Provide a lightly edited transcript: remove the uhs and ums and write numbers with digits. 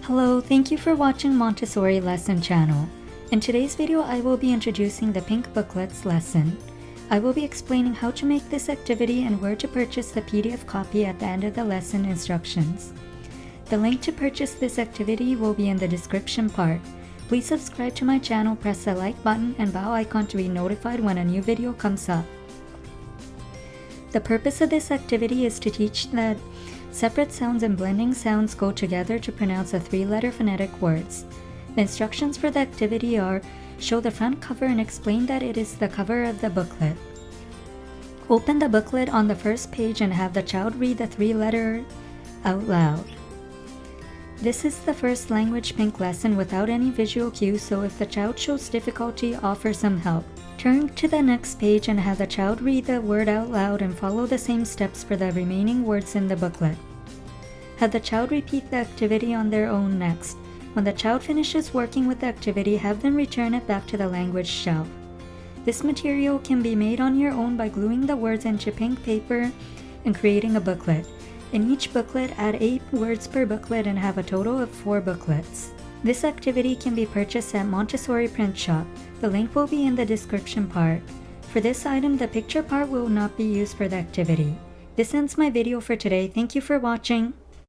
Hello, thank you for watching Montessori lesson channel. In today's video, I will be introducing the Pink Booklets lesson. I will be explaining how to make this activity and where to purchase the PDF copy at the end of the lesson instructions. The link to purchase this activity will be in the description part. Please subscribe to my channel, press the like button and bell icon to be notified when a new video comes up. The purpose of this activity is to teach that separate sounds and blending sounds go together to pronounce the three-letter phonetic words. The instructions for the activity are: show the front cover and explain that it is the cover of the booklet. Open the booklet on the first page and have the child read the three-letter out loud. This is the first language Pink lesson without any visual cues, so if the child shows difficulty, offer some help. Turn to the next page and have the child read the word out loud and follow the same steps for the remaining words in the booklet. Have the child repeat the activity on their own next. When the child finishes working with the activity, have them return it back to the language shelf. This material can be made on your own by gluing the words into pink paper and creating a booklet. In each booklet, add 8 words per booklet and have a total of 4 booklets. This activity can be purchased at Montessori print shop. The link will be in the description part. For this item, the picture part will not be used for the activity. This ends my video for today. Thank you for watching.